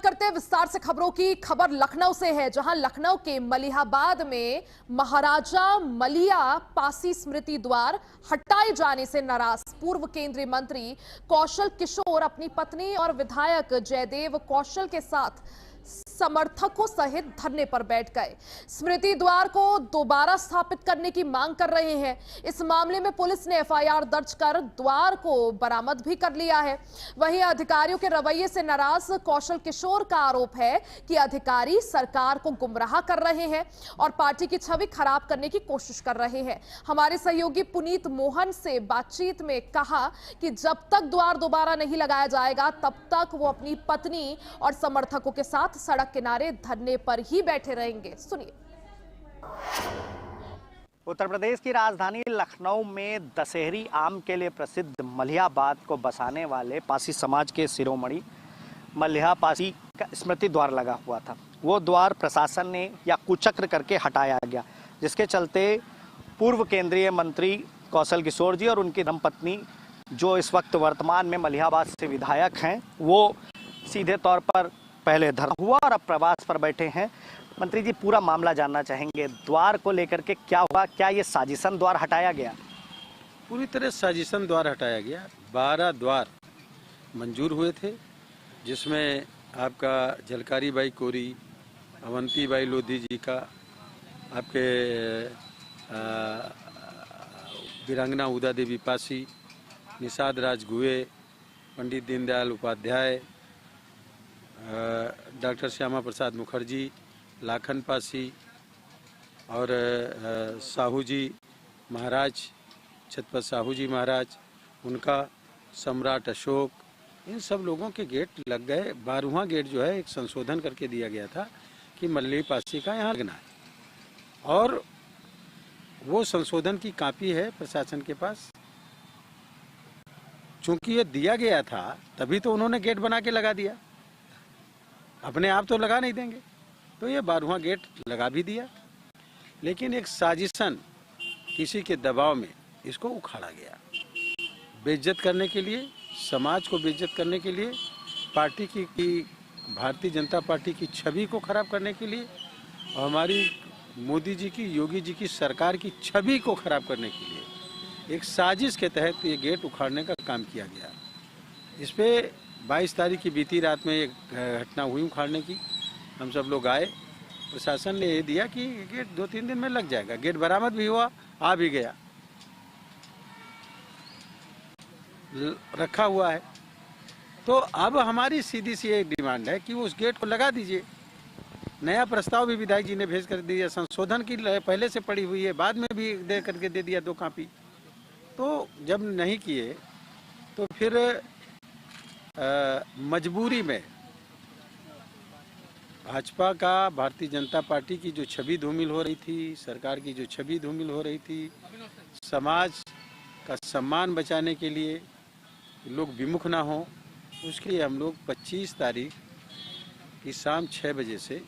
शुरुआत करते हैं विस्तार से खबरों की। खबर लखनऊ से है, जहां लखनऊ के मलिहाबाद में महाराजा मलिया पासी स्मृति द्वार हटाए जाने से नाराज पूर्व केंद्रीय मंत्री कौशल किशोर अपनी पत्नी और विधायक जयदेव कौशल के साथ समर्थकों सहित धरने पर बैठ गए। स्मृति द्वार को दोबारा स्थापित करने की मांग कर रहे हैं। इस मामले में पुलिस ने एफआईआर दर्ज कर द्वार को बरामद भी कर लिया है। वहीं अधिकारियों के रवैये से नाराज कौशल किशोर का आरोप है कि अधिकारी सरकार को गुमराह कर रहे हैं और पार्टी की छवि खराब करने की कोशिश कर रहे हैं। हमारे सहयोगी पुनीत मोहन से बातचीत में कहा कि जब तक द्वार दोबारा नहीं लगाया जाएगा तब तक वो अपनी पत्नी और समर्थकों के साथ सड़क किनारे धरने पर ही बैठे रहेंगे। सुनिए। उत्तर प्रदेश की राजधानी लखनऊ में दशहरी आम के लिए प्रसिद्ध मलिहाबाद को बसाने वाले पासी समाज के शिरोमणि मलिहा पासी का स्मृति द्वार लगा हुआ था। वो द्वार प्रशासन ने या कुचक्र करके हटाया गया, जिसके चलते पूर्व केंद्रीय मंत्री कौशल किशोर जी और उनकी धर्मपत्नी, जो इस वक्त वर्तमान में मलिहाबाद से विधायक हैं, वो सीधे तौर पर पहले धरना हुआ और अब प्रवास पर बैठे हैं। मंत्री जी, पूरा मामला जानना चाहेंगे, द्वार को लेकर के क्या हुआ? क्या ये साजिशन द्वार हटाया गया? पूरी तरह साजिशन द्वार हटाया गया। 12 द्वार मंजूर हुए थे, जिसमें आपका झलकारी बाई कोरी, अवंती बाई लोधी जी का, आपके वीरांगना उदा देवी पासी, निषाद राज गुए, पंडित दीनदयाल उपाध्याय, डॉक्टर श्यामा प्रसाद मुखर्जी, लाखन पासी और साहू जी महाराज, छत्रपति साहू जी महाराज, उनका सम्राट अशोक, इन सब लोगों के गेट लग गए। 12वां गेट जो है एक संशोधन करके दिया गया था कि मल्ली पासी का यहाँ लगना है, और वो संशोधन की कॉपी है प्रशासन के पास। चूंकि ये दिया गया था तभी तो उन्होंने गेट बना के लगा दिया, अपने आप तो लगा नहीं देंगे। तो ये 12वां गेट लगा भी दिया, लेकिन एक साजिशन, किसी के दबाव में इसको उखाड़ा गया, बेइज्जत करने के लिए, समाज को बेइज्जत करने के लिए, पार्टी की भारतीय जनता पार्टी की छवि को खराब करने के लिए, और हमारी मोदी जी की, योगी जी की सरकार की छवि को खराब करने के लिए एक साजिश के तहत ये गेट उखाड़ने का काम किया गया। इस पे 22 तारीख की बीती रात में एक घटना हुई उखाड़ने की। हम सब लोग आए, प्रशासन ने ये दिया कि गेट 2-3 दिन में लग जाएगा। गेट बरामद भी हुआ, आ भी गया, रखा हुआ है। तो अब हमारी सीधी सी एक डिमांड है कि उस गेट को लगा दीजिए। नया प्रस्ताव भी विधायक जी ने भेज कर दिया, संशोधन की पहले से पड़ी हुई है, बाद में भी दे करके दे दिया 2 कॉपी। तो जब नहीं किए तो फिर मजबूरी में भाजपा का, भारतीय जनता पार्टी की जो छवि धूमिल हो रही थी, सरकार की जो छवि धूमिल हो रही थी, समाज का सम्मान बचाने के लिए लोग विमुख ना हो, उसके लिए हम लोग 25 तारीख की शाम 6 बजे से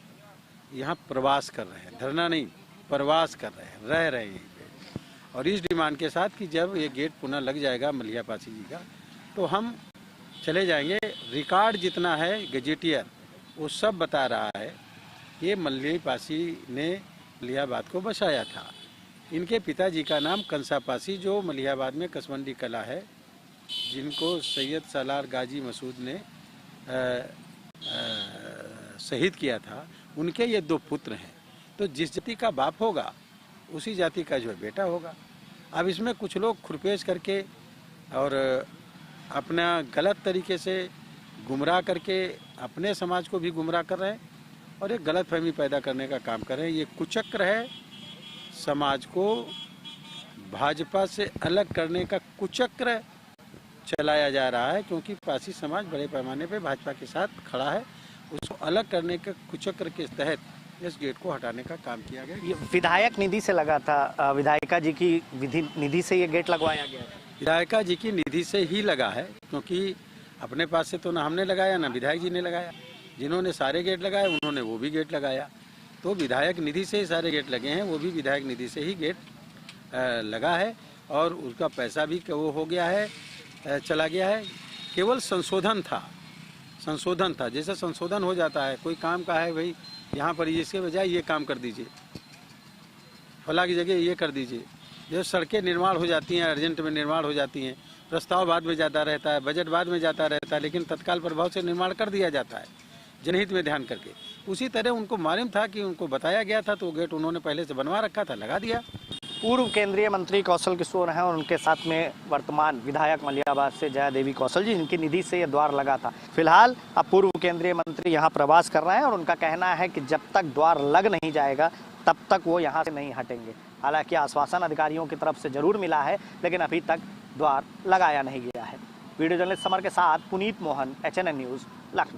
यहाँ प्रवास कर रहे हैं। धरना नहीं, प्रवास कर रहे हैं, रह रहे हैं यहीं पे। और इस डिमांड के साथ कि जब ये गेट पुनः लग जाएगा मलिहा पासी जी का, तो हम चले जाएंगे। रिकॉर्ड जितना है गजेटियर वो सब बता रहा है कि मल्ली पासी ने मलिहाबाद को बसाया था। इनके पिताजी का नाम कंसा पासी, जो मलिहाबाद में कसमंडी कला है, जिनको सैयद सालार गाजी मसूद ने शहीद किया था, उनके ये 2 पुत्र हैं। तो जिस जाति का बाप होगा उसी जाति का जो है बेटा होगा। अब इसमें कुछ लोग खुरपेश करके और अपना गलत तरीके से गुमराह करके अपने समाज को भी गुमराह कर रहे हैं और एक गलत फहमी पैदा करने का काम कर रहे हैं। ये कुचक्र है, समाज को भाजपा से अलग करने का कुचक्र चलाया जा रहा है, क्योंकि पासी समाज बड़े पैमाने पे भाजपा के साथ खड़ा है। उसको अलग करने के कुचक्र के तहत इस गेट को हटाने का काम किया गया। ये विधायक निधि से लगा था, विधायिका जी की निधि से ये गेट लगवाया गया था। विधायिका जी की निधि से ही लगा है, क्योंकि अपने पास से तो ना हमने लगाया ना विधायक जी ने लगाया। जिन्होंने सारे गेट लगाए उन्होंने वो भी गेट लगाया, तो विधायक निधि से ही सारे गेट लगे हैं। वो भी विधायक निधि से ही गेट लगा है और उसका पैसा भी वो हो गया है, चला गया है। केवल संशोधन था, संशोधन था। जैसे संशोधन हो जाता है, कोई काम का है भाई यहाँ पर इसके बजाय ये काम कर दीजिए, फला की जगह ये कर दीजिए। जैसे सड़कें निर्माण हो जाती हैं, अर्जेंट में निर्माण हो जाती हैं, प्रस्ताव बाद में जाता रहता है, बजट बाद में जाता रहता है, लेकिन तत्काल प्रभाव से निर्माण कर दिया जाता है जनहित में ध्यान करके। उसी तरह उनको मालूम था कि उनको बताया गया था, तो वो गेट उन्होंने पहले से बनवा रखा था, लगा दिया। पूर्व केंद्रीय मंत्री कौशल किशोर हैं और उनके साथ में वर्तमान विधायक मलियाबाद से जया देवी कौशल जी, जिनकी निधि से यह द्वार लगा था। फिलहाल अब पूर्व केंद्रीय मंत्री यहाँ प्रवास कर रहे हैं और उनका कहना है कि जब तक द्वार लग नहीं जाएगा तब तक वो यहाँ से नहीं हटेंगे। हालांकि आश्वासन अधिकारियों की तरफ से जरूर मिला है, लेकिन अभी तक द्वार लगाया नहीं गया है। वीडियो जर्नलिस्ट समर के साथ पुनीत मोहन, HNN न्यूज़, लखनऊ।